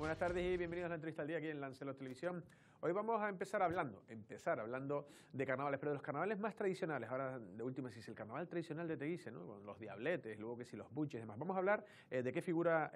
buenas tardes y bienvenidos a la entrevista al día aquí en Lancelot Televisión. Hoy vamos a empezar hablando de carnavales, pero de los carnavales más tradicionales. Ahora, de última, si es el carnaval tradicional de Teguise, ¿no? Con los diabletes, luego que si los buches y demás. Vamos a hablar de qué figura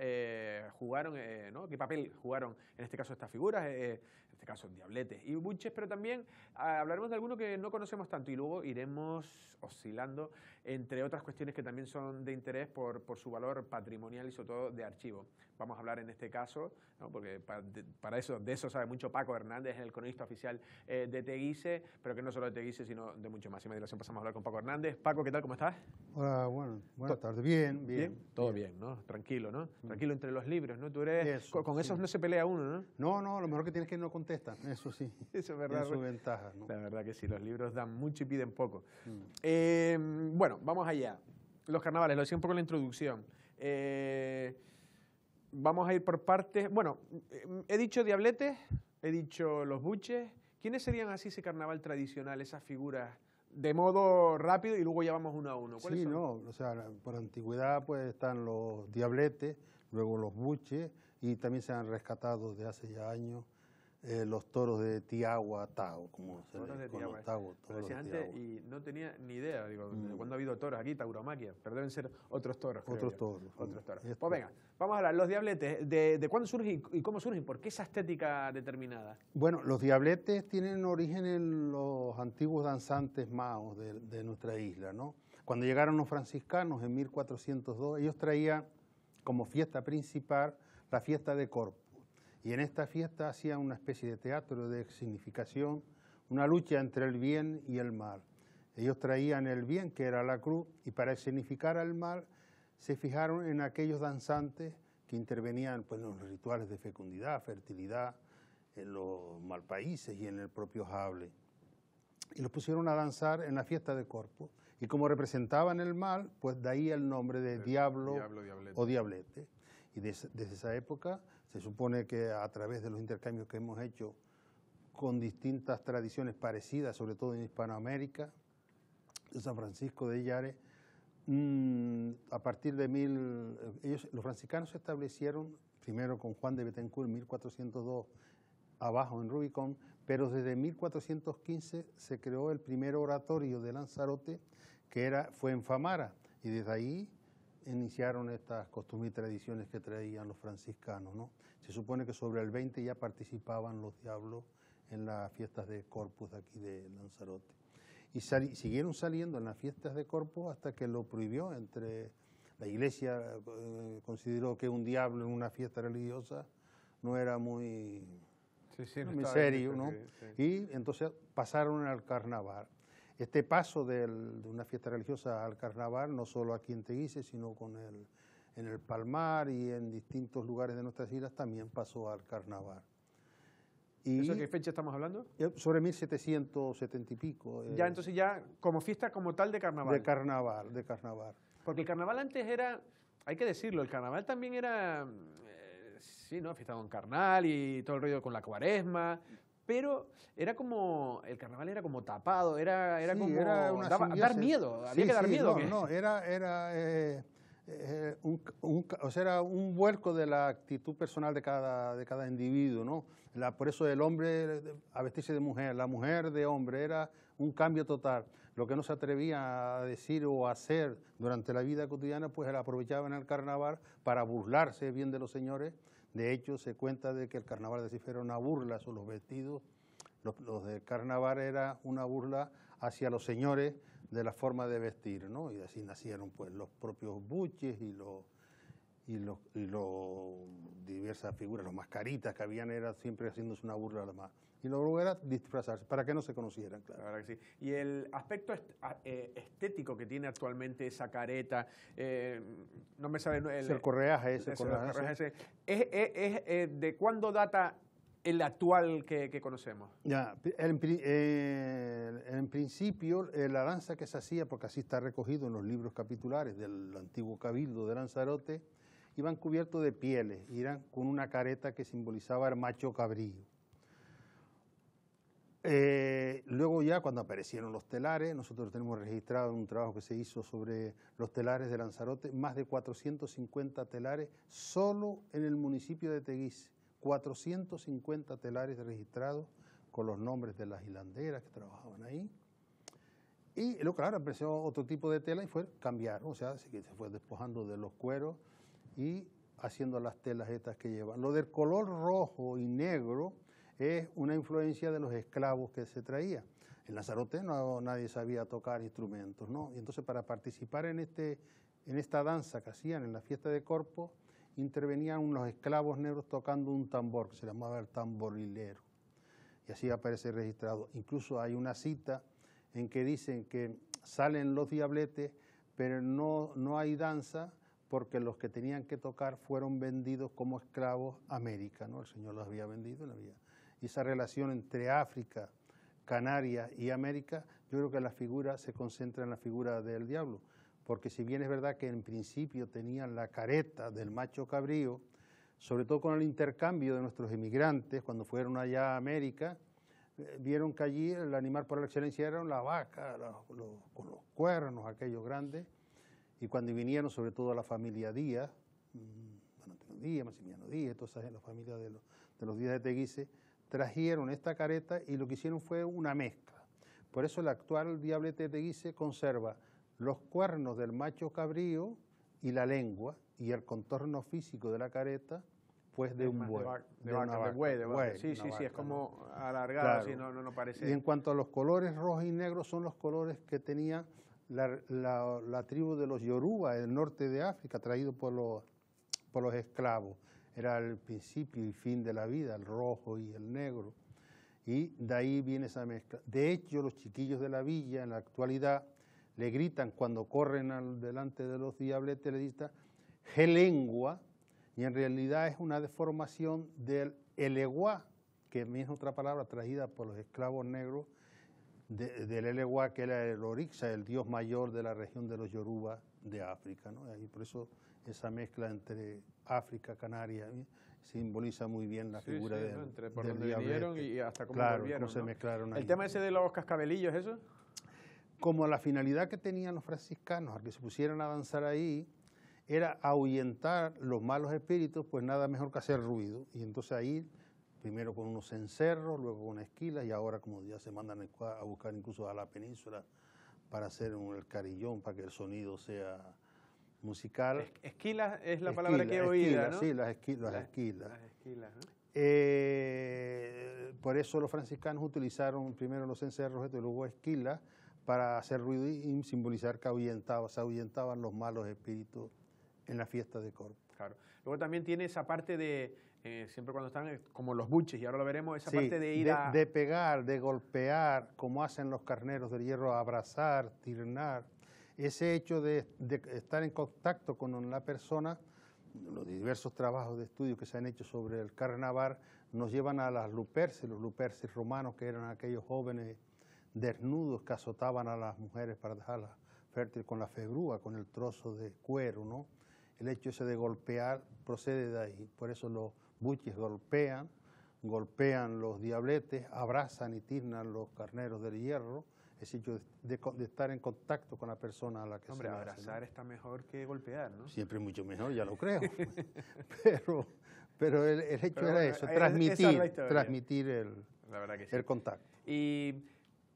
jugaron, ¿no? Qué papel jugaron en este caso estas figuras, en este caso diabletes y buches, pero también hablaremos de alguno que no conocemos tanto y luego iremos oscilando entre otras cuestiones que también son de interés por su valor patrimonial y sobre todo de archivo. Vamos a hablar en este caso, ¿no? Porque de eso sabe mucho Paco Hernández, el cronista oficial de Teguise, pero que no solo de Teguise, sino de mucho más. Sin más dilación pasamos a hablar con Paco Hernández. Paco, ¿qué tal? ¿Cómo estás? Hola, buenas tardes. Bien. Todo bien, ¿no? Tranquilo, ¿no? Tranquilo entre los libros, ¿no? Tú eres... Eso, con esos no se pelea uno, ¿no? No, lo mejor que tienes es que no contestan, eso sí. Eso es verdad. Tiene su ventaja, ¿no? La verdad que sí, los libros dan mucho y piden poco. Bueno, vamos allá. Los carnavales, lo decía un poco en la introducción. Vamos a ir por partes. Bueno, he dicho diabletes, he dicho los buches. ¿Quiénes serían así ese carnaval tradicional, esas figuras de modo rápido y luego ya vamos uno a uno? ¿Cuáles son? O sea, por antigüedad pues están los diabletes, luego los buches y también se han rescatado de hace ya años los toros de Tiagua, Tao, como se les conoce. Antes y no tenía ni idea, digo, ¿de cuándo ha habido toros aquí, tauromaquia? Pero deben ser otros toros. Otros toros. Pues venga, vamos a hablar, los diabletes, ¿de cuándo surgen y cómo surgen? ¿Por qué esa estética determinada? Bueno, los diabletes tienen origen en los antiguos danzantes maos de nuestra isla, ¿no? Cuando llegaron los franciscanos en 1402, ellos traían como fiesta principal la fiesta de Corpus. Y en esta fiesta hacían una especie de teatro de significación, una lucha entre el bien y el mal. Ellos traían el bien, que era la cruz, y para significar al mal se fijaron en aquellos danzantes que intervenían pues, en los rituales de fecundidad, fertilidad, en los malpaíses y en el propio Jable. Y los pusieron a danzar en la fiesta de Corpus. Y como representaban el mal, pues de ahí el nombre de diablo o diablete. Y desde esa época se supone que a través de los intercambios que hemos hecho con distintas tradiciones parecidas, sobre todo en Hispanoamérica, de San Francisco de Llares, a partir de los franciscanos se establecieron primero con Juan de Betancourt en 1402 abajo en Rubicón, pero desde 1415 se creó el primer oratorio de Lanzarote que fue en Famara y desde ahí iniciaron estas costumbres y tradiciones que traían los franciscanos, ¿no? Se supone que sobre el 20 ya participaban los diablos en las fiestas de Corpus de aquí de Lanzarote. Y siguieron saliendo en las fiestas de Corpus hasta que lo prohibió. La iglesia consideró que un diablo en una fiesta religiosa no era muy serio, ¿no? Y entonces pasaron al carnaval. Este paso de una fiesta religiosa al carnaval, no solo aquí en Teguise, sino en el Palmar y en distintos lugares de nuestras islas, también pasó al carnaval. ¿Eso qué fecha estamos hablando? Sobre 1770 y pico. Ya, entonces ya como fiesta como tal de carnaval. De carnaval. Porque el carnaval antes era, hay que decirlo, el carnaval también era, sí, ¿no? Fiesta con carnal y todo el rollo con la cuaresma. Pero era como, el carnaval era como tapado, era como, dar miedo, había que dar miedo. Era un vuelco de la actitud personal de cada individuo, ¿no? Por eso el hombre a vestirse de mujer, la mujer de hombre, era un cambio total. Lo que no se atrevía a decir o a hacer durante la vida cotidiana, pues él aprovechaba en el carnaval para burlarse bien de los señores. De hecho, se cuenta de que el carnaval de Cifra era una burla sobre los vestidos. Los del carnaval era una burla hacia los señores de la forma de vestir, ¿no? Y así nacieron pues los propios buches y diversas figuras, los mascaritas que habían, era siempre haciéndose una burla a la más. Y luego era disfrazarse, para que no se conocieran, claro. Claro que sí. Y el aspecto estético que tiene actualmente esa careta, no me sabe... el correaje ese. ¿De cuándo data el actual que conocemos? Ya, en principio la danza que se hacía, porque así está recogido en los libros capitulares del antiguo cabildo de Lanzarote, iban cubiertos de pieles, y eran con una careta que simbolizaba el macho cabrío. Luego ya cuando aparecieron los telares, nosotros tenemos registrado en un trabajo que se hizo sobre los telares de Lanzarote, más de 450 telares solo en el municipio de Teguise. 450 telares registrados con los nombres de las hilanderas que trabajaban ahí. Y luego, claro, apareció otro tipo de tela y fue cambiar, o sea, así que se fue despojando de los cueros y haciendo las telas estas que llevan. Lo del color rojo y negro es una influencia de los esclavos que se traía. En Lanzarote nadie sabía tocar instrumentos, ¿no? Y entonces para participar en esta danza que hacían en la fiesta de Corpus, intervenían unos esclavos negros tocando un tambor que se llamaba el tamborilero. Y así aparece registrado. Incluso hay una cita en que dicen que salen los diabletes, pero no hay danza porque los que tenían que tocar fueron vendidos como esclavos a América, ¿no? El Señor los había vendido. Y esa relación entre África, Canarias y América, yo creo que la figura se concentra en la figura del diablo, porque si bien es verdad que en principio tenían la careta del macho cabrío, sobre todo con el intercambio de nuestros inmigrantes, cuando fueron allá a América, vieron que allí el animal por excelencia era la vaca, con los cuernos, aquellos grandes, y cuando vinieron, sobre todo la familia Díaz, Antonio Díaz, Maximiano Díaz, toda esa la familia de los Díaz de Teguise, trajeron esta careta y lo que hicieron fue una mezcla. Por eso el actual diablete de Teguise conserva los cuernos del macho cabrío y la lengua y el contorno físico de la careta, pues de un buey. De buey. Sí, es como alargado, claro. Así no parece. Y en cuanto a los colores rojos y negros, son los colores que tenía la tribu de los Yoruba, el norte de África, traído por los esclavos. Era el principio y fin de la vida, el rojo y el negro. Y de ahí viene esa mezcla. De hecho, los chiquillos de la villa, en la actualidad, le gritan cuando corren delante de los diabletes, le gritan gelengua, y en realidad es una deformación del eleguá, que es otra palabra traída por los esclavos negros, del eleguá, que era el Orixa, el dios mayor de la región de los Yoruba de África, ¿no? Y por eso esa mezcla entre África, Canarias, simboliza muy bien la figura ¿no? Entre por dónde vinieron y hasta cómo volvieron, cómo se mezclaron ahí. El tema ese de los cascabelillos, ¿eso? Como la finalidad que tenían los franciscanos al que se pusieran a danzar ahí era ahuyentar los malos espíritus, pues nada mejor que hacer ruido. Y entonces ahí, primero con unos cencerros, luego con esquilas, y ahora como ya se mandan a buscar incluso a la península para hacer el carillón, para que el sonido sea musical. Esquilas es la palabra que he oído, ¿no? Sí, las esquilas. Las esquilas, ¿no? Por eso los franciscanos utilizaron primero los cencerros y luego esquilas para hacer ruido y simbolizar que se ahuyentaban los malos espíritus en la fiesta de Corpus. Claro. Luego también tiene esa parte de, siempre cuando están como los buches, y ahora lo veremos, esa parte de ir de pegar, de golpear, como hacen los carneros del hierro, abrazar, tirnar. Ese hecho de estar en contacto con la persona, los diversos trabajos de estudio que se han hecho sobre el carnaval, nos llevan a los luperces romanos, que eran aquellos jóvenes desnudos que azotaban a las mujeres para dejarlas fértiles con la febrúa, con el trozo de cuero, ¿no? El hecho ese de golpear procede de ahí. Por eso los buches golpean los diabletes, abrazan y tirnan los carneros del hierro. Ese hecho de estar en contacto con la persona a la que se le abrazar, ¿no? Está mejor que golpear, ¿no? Siempre mucho mejor, ya lo creo. pero el hecho era eso, transmitir el contacto. Y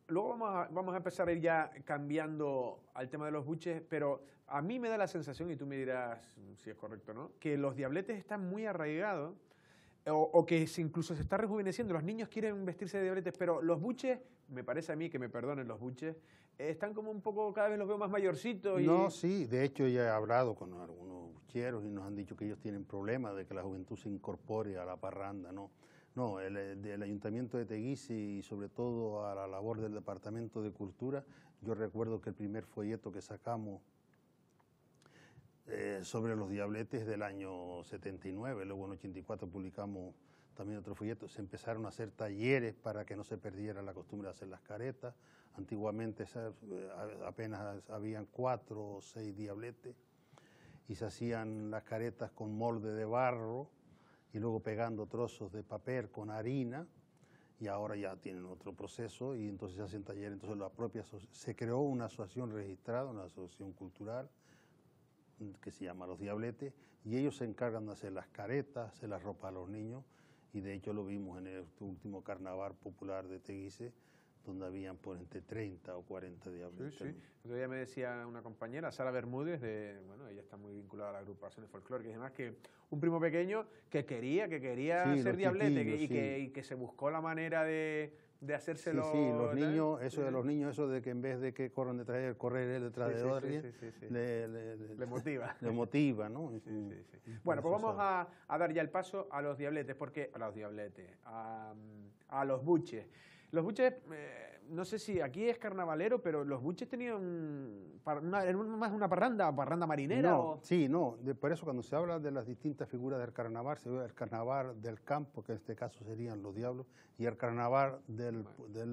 luego vamos a empezar a ir ya cambiando al tema de los buches, pero a mí me da la sensación, y tú me dirás si es correcto o no, que los diabletes están muy arraigados, o que incluso se está rejuveneciendo. Los niños quieren vestirse de diabletes, pero los buches, me parece a mí, que me perdonen los buches, están como un poco, cada vez los veo más mayorcitos. No, sí, de hecho ya he hablado con algunos bucheros y nos han dicho que ellos tienen problemas de que la juventud se incorpore a la parranda, ¿no? No, del Ayuntamiento de Teguise y sobre todo a la labor del Departamento de Cultura, yo recuerdo que el primer folleto que sacamos sobre los diabletes del año 79, luego en 84 publicamos también otro folleto, se empezaron a hacer talleres para que no se perdiera la costumbre de hacer las caretas. Antiguamente apenas habían 4 o 6 diabletes y se hacían las caretas con molde de barro y luego pegando trozos de papel con harina, y ahora ya tienen otro proceso y entonces se hacen talleres. Entonces se creó una asociación registrada, una asociación cultural que se llama Los Diabletes, y ellos se encargan de hacer las caretas, hacer la ropa a los niños, y de hecho lo vimos en el último carnaval popular de Teguise, donde habían por entre 30 o 40 diabletes. Sí, sí. El otro día me decía una compañera, Sara Bermúdez, bueno, ella está muy vinculada a las agrupaciones folclóricas y demás, que un primo pequeño que quería Sí, ser los diablete chiquillos, y que se buscó la manera de hacérselo. Sí, sí, los ¿tal? niños, eso de los niños, eso de que en vez de que corran detrás de él, correr él detrás de alguien, le motiva. Le motiva, ¿no? Sí, sí, sí. Bueno, pues vamos a dar ya el paso a los diabletes, porque a los diabletes, a los buches. Los buches, no sé si aquí es carnavalero, pero los buches tenían más una parranda marinera. No, sí, no, por eso cuando se habla de las distintas figuras del carnaval, se ve el carnaval del campo, que en este caso serían los diablos, y el carnaval del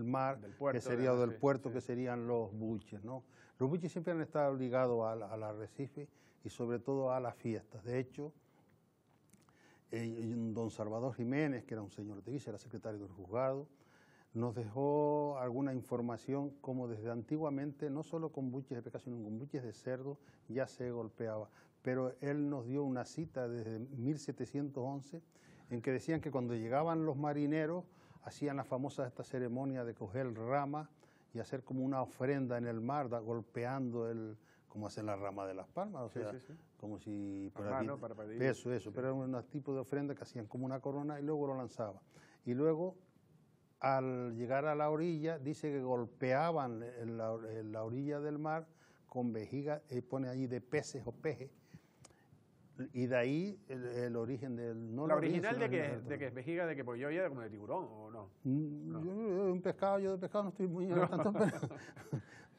mar, puerto, que sería del puerto, que serían los buches, ¿no? Los buches siempre han estado ligados al arrecife y sobre todo a las fiestas. De hecho, don Salvador Jiménez, que era un señor de Teguise, era secretario del juzgado, nos dejó alguna información como desde antiguamente, no solo con buches de pescado, sino con buches de cerdo, ya se golpeaba. Pero él nos dio una cita desde 1711 en que decían que cuando llegaban los marineros hacían la famosa esta ceremonia de coger ramas y hacer como una ofrenda en el mar, golpeando como hacen la rama de las palmas, o sea, como si por aquí, ¿no? Para eso, pero era un tipo de ofrenda que hacían como una corona y luego lo lanzaban. Y luego, al llegar a la orilla, dice que golpeaban en la orilla del mar con vejiga, pone allí de peces o pejes, y de ahí el origen del... No ¿La original de qué es? ¿Vejiga de qué? Pues yo oía como de tiburón, ¿o no? Yo de pescado no estoy muy al tanto,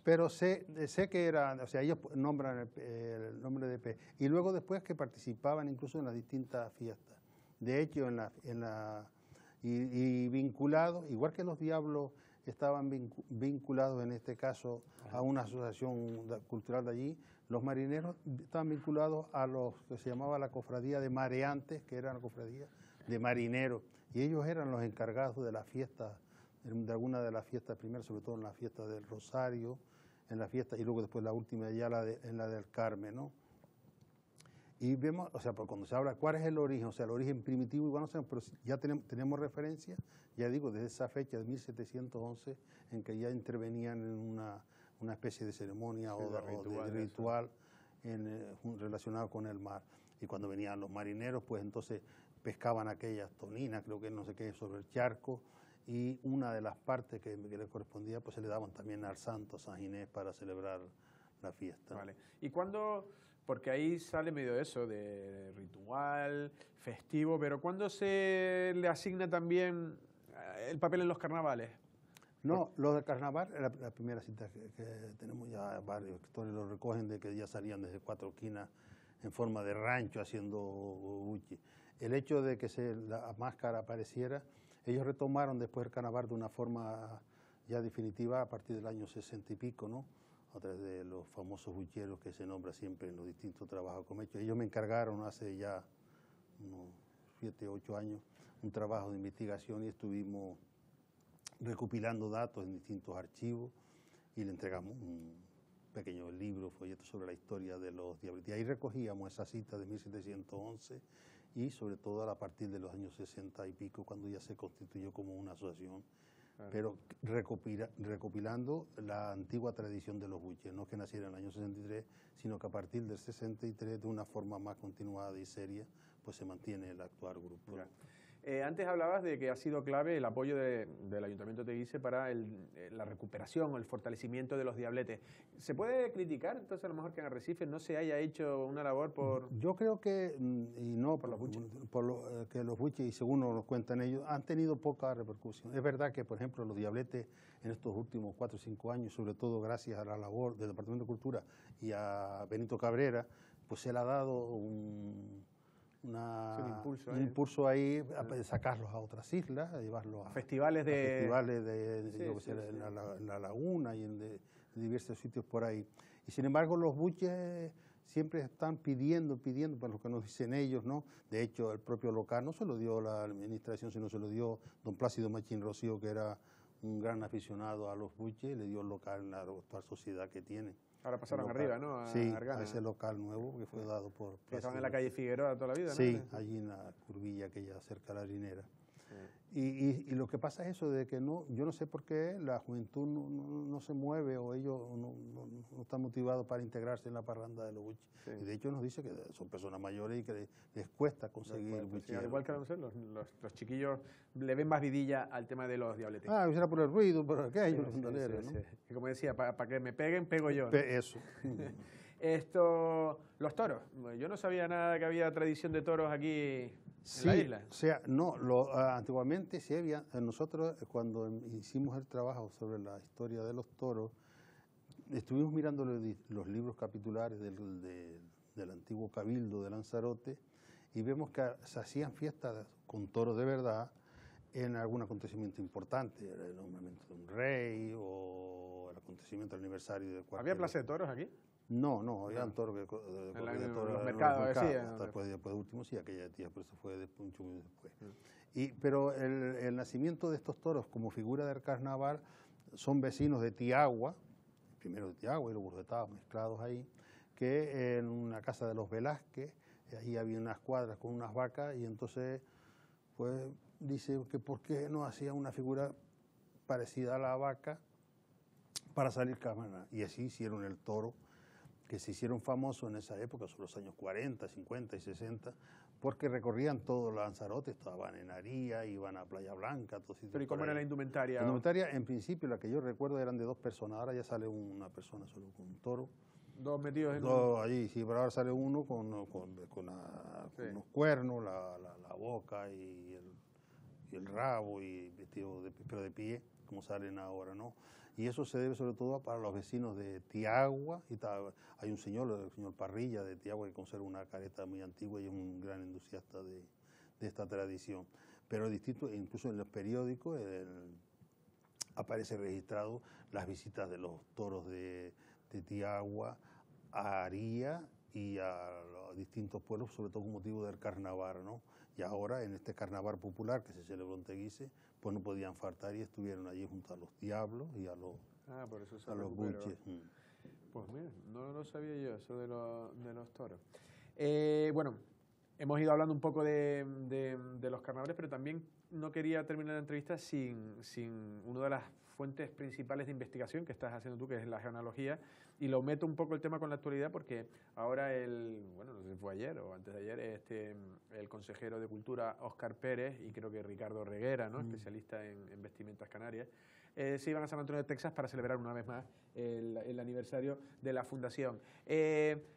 pero sé que era, o sea, ellos nombran el nombre de pez. Y luego después que participaban incluso en las distintas fiestas. De hecho, y vinculados, igual que los diablos estaban vinculados en este caso a una asociación cultural de allí, los marineros estaban vinculados a los que se llamaba la cofradía de mareantes, que era la cofradía de marineros, y ellos eran los encargados de las fiestas, de alguna de las fiestas primero, sobre todo en la fiesta del Rosario, en la fiesta, y luego después la última ya en la del Carmen, ¿no? Y vemos, o sea, cuando se habla cuál es el origen, o sea, el origen primitivo, igual no sabemos, pero ya tenemos referencia, ya digo, desde esa fecha de 1711, en que ya intervenían en una especie de ceremonia o de ritual relacionado con el mar. Y cuando venían los marineros, pues entonces pescaban aquellas toninas, creo que no sé qué, sobre el charco, y una de las partes que le correspondía, pues se le daban también al santo San Ginés para celebrar la fiesta. Vale. ¿Y cuándo...? Porque ahí sale medio eso, de ritual, festivo, pero ¿cuándo se le asigna también el papel en los carnavales? No, los del carnaval, la primera cita que tenemos ya varios escritores lo recogen, de que ya salían desde Cuatro Esquinas en forma de rancho haciendo buche. El hecho de que la máscara apareciera, ellos retomaron después el carnaval de una forma ya definitiva a partir del año 60 y pico, ¿no? A través de los famosos bucheros que se nombra siempre en los distintos trabajos que hemos hecho. Ellos me encargaron hace ya unos 7, 8 años un trabajo de investigación y estuvimos recopilando datos en distintos archivos y le entregamos un pequeño libro, folleto sobre la historia de los diabletes. Y ahí recogíamos esa cita de 1711 y sobre todo a partir de los años 60 y pico, cuando ya se constituyó como una asociación. Claro. Pero recopilando la antigua tradición de los buches, no que naciera en el año 63, sino que a partir del 63, de una forma más continuada y seria, pues se mantiene el actual grupo. Claro. Antes hablabas de que ha sido clave el apoyo del Ayuntamiento de Teguise para la recuperación o el fortalecimiento de los diabletes. ¿Se puede criticar entonces a lo mejor que en Arrecife no se haya hecho una labor por...? Yo creo que, y no por los buches, que los buches, y según nos cuentan ellos, han tenido poca repercusión. Es verdad que, por ejemplo, los diabletes en estos últimos 4 o 5 años, sobre todo gracias a la labor del Departamento de Cultura y a Benito Cabrera, pues se le ha dado un impulso ahí a sacarlos a otras islas, a llevarlos a festivales en la laguna y en diversos sitios por ahí. Y sin embargo los buches siempre están pidiendo, por lo que nos dicen ellos, ¿no? De hecho, el propio local no se lo dio la administración, sino se lo dio don Plácido Machín Rocío, que era un gran aficionado a los buches, le dio el local en la actual sociedad que tiene. Ahora pasaron arriba, ¿no? Sí, a ese local nuevo que fue dado por... Que estaban en la calle Figueroa toda la vida, ¿no? Sí, allí en la curvilla aquella cerca de la harinera. Y lo que pasa es eso, de que yo no sé por qué la juventud no se mueve o ellos no están motivados para integrarse en la parranda de los buches. Sí. Y de hecho nos dice que son personas mayores y que les cuesta conseguir Sí, al igual que los chiquillos le ven más vidilla al tema de los diabletes. Ah, será por el ruido, por aquello, Sí, ¿no? sí. Y como decía, para que me peguen, pego yo, ¿no? Eso. Los toros. Yo no sabía nada que había tradición de toros aquí Sí, en la isla. o sea, no, antiguamente sí había, nosotros cuando hicimos el trabajo sobre la historia de los toros, estuvimos mirando los libros capitulares del antiguo cabildo de Lanzarote y vemos que se hacían fiestas con toros de verdad en algún acontecimiento importante, el nombramiento de un rey o el acontecimiento del aniversario del cuartel. ¿Había plaza de toros aquí? No, había un toro que en los mercados, decía. Después de último, sí, aquella tía, pero eso fue mucho después. Pero el nacimiento de estos toros como figura del carnaval son vecinos de Tiagua, primero de Tiagua y luego de Tao, mezclados ahí, que en una casa de los Velázquez, ahí había unas cuadras con unas vacas y entonces pues dice que por qué no hacía una figura parecida a la vaca para salir cámara. Y así hicieron el toro, que se hicieron famosos en esa época, sobre los años 40, 50 y 60, porque recorrían todo Lanzarote, estaban en Aría, iban a Playa Blanca, todo sitio. ¿Pero y cómo era la indumentaria? La indumentaria, en principio, la que yo recuerdo eran de 2 personas, ahora ya sale una persona solo con un toro. 2 metidos en Dos allí, sí, pero ahora sale uno con unos cuernos, la boca y el rabo, y vestido pero de pie, como salen ahora, ¿no? Y eso se debe sobre todo para los vecinos de Tiagua. Hay un señor, el señor Parrilla de Tiagua, que conserva una careta muy antigua y es un gran entusiasta de esta tradición. Pero distinto, incluso en los periódicos aparece registrado las visitas de los toros de Tiagua a Aría y a los distintos pueblos, sobre todo con motivo del carnaval, ¿no? Y ahora, en este carnaval popular que se celebró en Teguise, pues no podían faltar y estuvieron allí junto a los diablos y a los buches. Pues mira, no lo sabía yo, eso de los toros. Bueno, hemos ido hablando un poco de los carnavales, pero también no quería terminar la entrevista sin una de las fuentes principales de investigación que estás haciendo tú, que es la genealogía, y lo meto un poco el tema con la actualidad porque ahora no sé si fue ayer o antes de ayer, el consejero de Cultura, Óscar Pérez, y creo que Ricardo Reguera, ¿no? Especialista en vestimentas canarias, se iban a San Antonio de Texas para celebrar una vez más el aniversario de la fundación.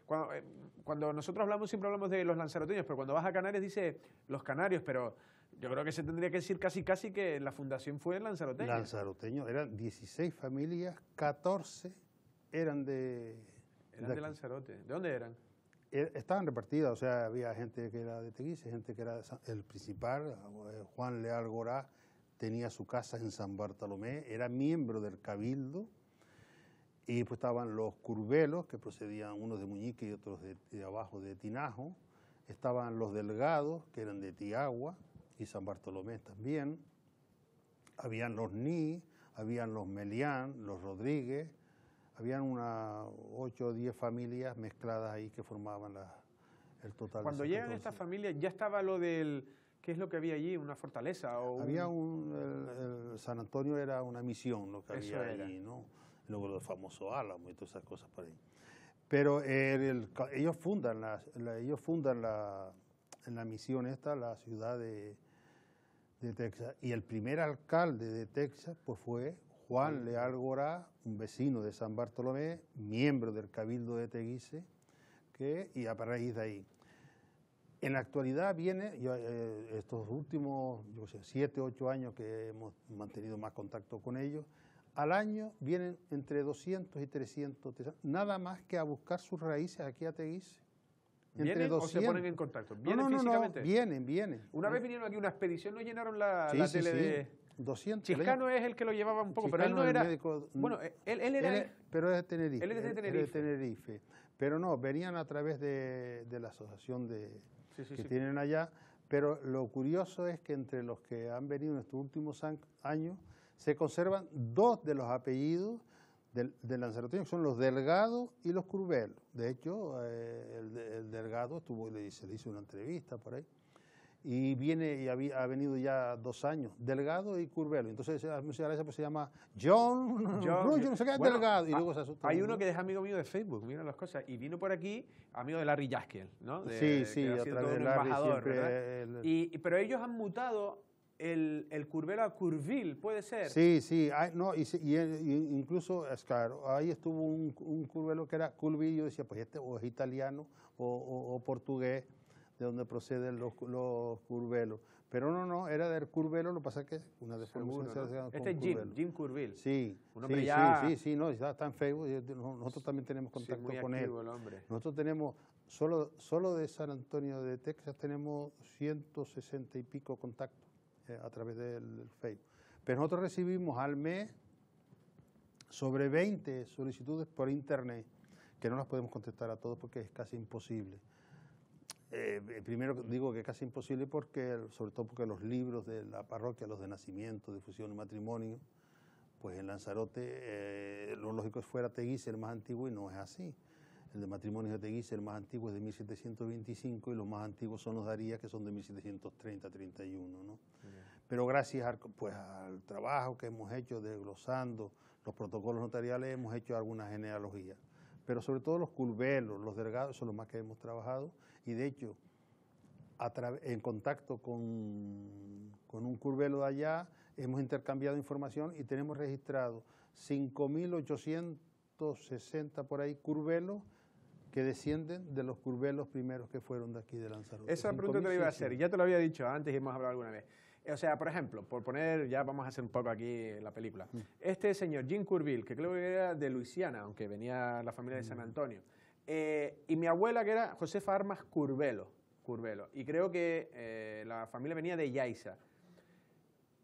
Cuando nosotros hablamos, siempre hablamos de los lanzaroteños, pero cuando vas a Canarias dice los canarios, pero yo creo que se tendría que decir casi que la fundación fue lanzaroteña. Lanzaroteño, eran 16 familias, 14 eran de Lanzarote. ¿De dónde eran? Estaban repartidas, o sea, había gente que era de Teguise, gente que era el principal, Juan Leal Gorá, tenía su casa en San Bartolomé, era miembro del Cabildo, y pues estaban los curvelos, que procedían unos de Muñique y otros de abajo de Tinajo, estaban los Delgados, que eran de Tiagua, y San Bartolomé también, habían los Ni, habían los Melián, los Rodríguez, habían unas 8 o 10 familias mezcladas ahí que formaban el total. Cuando llegan estas familias, ¿ya estaba lo del... ¿Qué es lo que había allí? ¿Una fortaleza? Había el San Antonio era una misión, lo que había allí, ¿no? Luego el famoso Álamo y todas esas cosas por ahí. Pero ellos fundan en la misión esta, la ciudad de Texas. Y el primer alcalde de Texas pues fue Juan Leal Gorá, un vecino de San Bartolomé, miembro del Cabildo de Teguise, y a raíz de ahí. En la actualidad estos últimos 7, 8 años que hemos mantenido más contacto con ellos, al año vienen entre 200 y 300, nada más que a buscar sus raíces aquí a Teguise. ¿Vienen o se ponen en contacto? ¿Vienen físicamente? Vienen. Una vez vinieron aquí una expedición, nos llenaron la tele de... 200. Chiscano es el que lo llevaba un poco, Chiscano, pero él no era... Médico, bueno, él era... pero es de Tenerife. Él es de Tenerife. Él es de Tenerife. Pero no, venían a través de la asociación que tienen allá. Pero lo curioso es que entre los que han venido en estos últimos años se conservan 2 de los apellidos del lanzaroteño, que son los Delgado y los Curvelo. De hecho, el Delgado se le hizo una entrevista por ahí. y viene y ha venido ya 2 años, Delgado y Curbelo. Entonces muchas gracias, pues se llama John no sé qué, bueno, Delgado, y luego se asusta. Hay uno que es amigo mío de Facebook, mira las cosas, y vino por aquí, amigo de Larry Jaskiel, ¿no? Sí, que ha a sido través todo de un Larry embajador, siempre... ¿verdad? Pero ellos han mutado el Curbelo a Curville, ¿puede ser? Sí, no, incluso, es claro, ahí estuvo un Curbelo que era Curville, yo decía, pues este o es italiano o portugués, de donde proceden los Curvelos. Pero no, era del Curbelo, lo que pasa es que una deformación se hace con Este es Jim Curville. Sí, un hombre ya... sí, no, está en Facebook, nosotros también tenemos contacto muy con él. activo el hombre. Nosotros tenemos, solo de San Antonio de Texas tenemos 160 y pico contactos a través del Facebook. Pero nosotros recibimos al mes sobre 20 solicitudes por internet, que no las podemos contestar a todos porque es casi imposible. Primero digo que es casi imposible sobre todo porque los libros de la parroquia, los de nacimiento, difusión y matrimonio, pues en Lanzarote lo lógico es fuera Teguise, el más antiguo, y no es así. El de matrimonio de Teguise, el más antiguo es de 1725 y los más antiguos son los de Arías, que son de 1730-31, ¿no? Pero gracias al trabajo que hemos hecho desglosando los protocolos notariales, hemos hecho alguna genealogía. Pero sobre todo los Curvelos, los Delgados, son los más que hemos trabajado, y de hecho, en contacto con un Curvelo de allá, hemos intercambiado información y tenemos registrado 5.860 por ahí Curvelos que descienden de los Curvelos primeros que fueron de aquí de Lanzarote. Esa pregunta te la iba a hacer, ya te lo había dicho antes y hemos hablado alguna vez. O sea, por ejemplo, por poner, ya vamos a hacer un poco aquí la película. Este señor, Jim Curville, que creo que era de Luisiana, aunque venía la familia de San Antonio, y mi abuela, que era Josefa Armas Curbelo, y creo que la familia venía de Yaiza.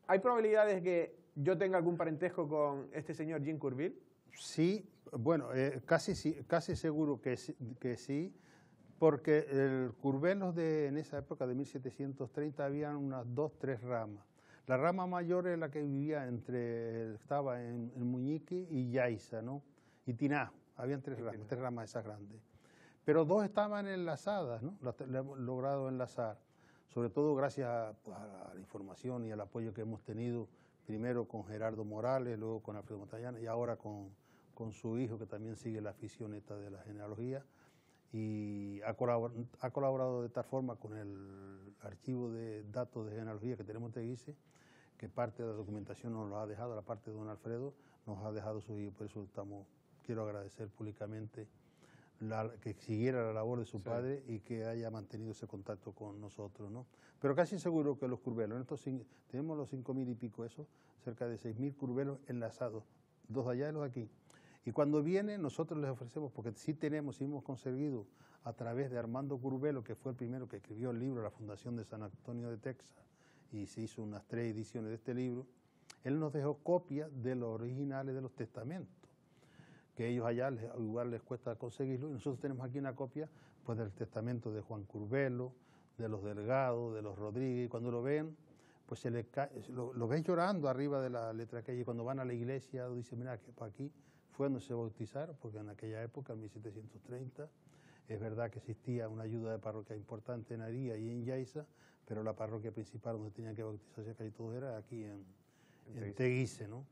¿Hay probabilidades de que yo tenga algún parentesco con este señor Jim Curville? Sí, bueno, casi seguro que sí, porque el Curvelos en esa época de 1730 habían unas 2, 3 ramas. La rama mayor es la que vivía estaba en Muñique y Yaiza, ¿no? Y Tiná, habían 3 ramas esas grandes. Pero 2 estaban enlazadas, ¿no? Las hemos logrado enlazar, sobre todo gracias a la información y al apoyo que hemos tenido, primero con Gerardo Morales, luego con Alfredo Montallana y ahora con su hijo, que también sigue la afición esta de la genealogía, y ha colaborado de tal forma con el archivo de datos de genealogía que tenemos en Teguise, que parte de la documentación nos lo ha dejado, la parte de don Alfredo nos ha dejado su hijo. Por eso quiero agradecer públicamente que siguiera la labor de su padre y que haya mantenido ese contacto con nosotros, ¿no? Pero casi seguro que los Curvelos, tenemos los 5.000 y pico, cerca de 6.000 Curvelos enlazados, 2 de allá y los de aquí. Y cuando vienen, nosotros les ofrecemos, porque sí hemos conseguido a través de Armando Curbelo, que fue el primero que escribió el libro La Fundación de San Antonio de Texas, y se hizo unas 3 ediciones de este libro, él nos dejó copias de los originales de los testamentos, que ellos allá igual les cuesta conseguirlo, y nosotros tenemos aquí una copia pues del testamento de Juan Curbelo, de los Delgado, de los Rodríguez, y cuando lo ven, pues lo ven llorando arriba de la letra aquella, y cuando van a la iglesia dicen, mira, que para aquí fue donde se bautizaron, porque en aquella época, en 1730, es verdad que existía una ayuda de parroquia importante en Aría y en Yaiza, pero la parroquia principal donde tenían que bautizarse casi todos era aquí en Teguise, ¿no?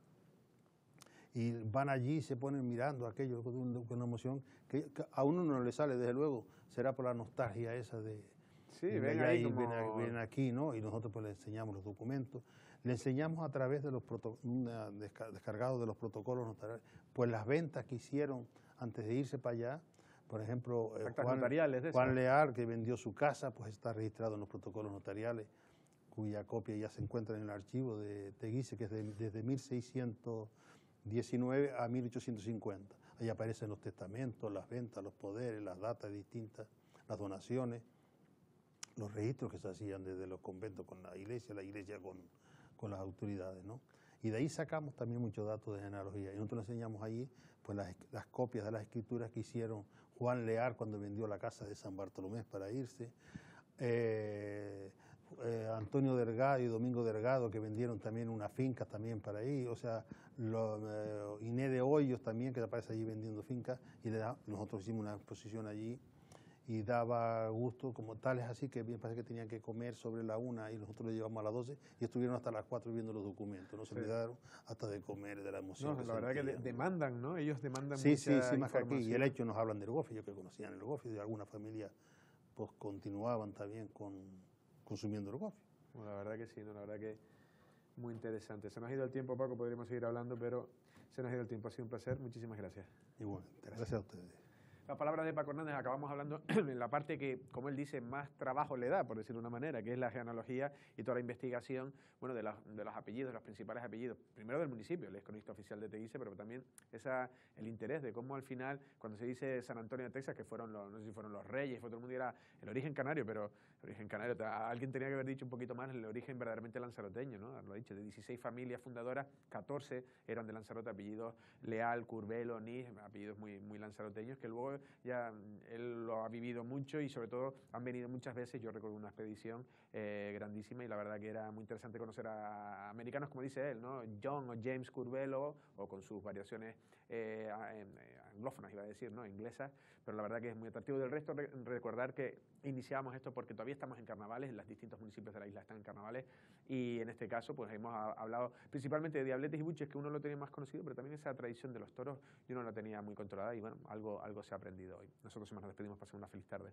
Y van allí y se ponen mirando aquello con una emoción que a uno no le sale, desde luego, será por la nostalgia esa de... Sí, ven aquí, ¿no? Y nosotros pues le enseñamos los documentos, le enseñamos a través de los descargados de los protocolos notariales, pues las ventas que hicieron antes de irse para allá. Por ejemplo, Juan Leal, que vendió su casa, pues está registrado en los protocolos notariales, cuya copia ya se encuentra en el archivo de Teguise, que es desde 1619 a 1850. Ahí aparecen los testamentos, las ventas, los poderes, las datas distintas, las donaciones, los registros que se hacían desde los conventos con la iglesia con las autoridades, ¿no? Y de ahí sacamos también muchos datos de genealogía. Y nosotros le enseñamos allí pues, las copias de las escrituras que hicieron Juan Leal cuando vendió la casa de San Bartolomé para irse, Antonio Delgado y Domingo Delgado, que vendieron también una finca también para ir, o sea, Inés de Hoyos también, que aparece allí vendiendo fincas, y nosotros hicimos una exposición allí, y daba gusto, como tales así, que bien parece que tenían que comer sobre la 1 y nosotros lo llevamos a las 12 y estuvieron hasta las 4 viendo los documentos, no se olvidaron hasta de comer, de la emoción. No, la verdad que demandan, ¿no? Ellos demandan sí, mucha sí, más que aquí. Y el información. hecho nos hablan del GOFI, yo que conocían el GOFI, de alguna familia pues continuaban también consumiendo el GOFI. Bueno, la verdad que sí, ¿no? La verdad que muy interesante. Se nos ha ido el tiempo, Paco, podríamos seguir hablando, pero se nos ha ido el tiempo. Ha sido un placer. Muchísimas gracias. Igualmente, gracias a ustedes. Las palabras de Paco Hernández, acabamos hablando en la parte que, como él dice, más trabajo le da, por decirlo de una manera, que es la genealogía y toda la investigación, bueno, de los apellidos, los principales apellidos, primero del municipio, él es cronista oficial de Teguise, pero también el interés de cómo al final, cuando se dice San Antonio de Texas, que fueron no sé si fueron los reyes, fue todo el mundo, era el origen canario, pero el origen canario, alguien tenía que haber dicho un poquito más el origen verdaderamente lanzaroteño, ¿no? Lo ha dicho, de 16 familias fundadoras, 14 eran de Lanzarote, apellidos Leal, Curbelo, Nis, apellidos muy, muy lanzaroteños, que luego ya él lo ha vivido mucho y sobre todo han venido muchas veces. Yo recuerdo una expedición grandísima y la verdad que era muy interesante conocer a americanos, como dice él, ¿no? John o James Curbelo, o con sus variaciones anglófonas, iba a decir, ¿no? Inglesas, pero la verdad que es muy atractivo. Del resto, recordar que iniciamos esto porque todavía estamos en carnavales, en los distintos municipios de la isla están en carnavales, y en este caso pues hemos hablado principalmente de diabletes y buches, que uno lo tenía más conocido, pero también esa tradición de los toros y uno la tenía muy controlada y bueno, algo se ha aprendido hoy. Nosotros nos despedimos, pasen una feliz tarde.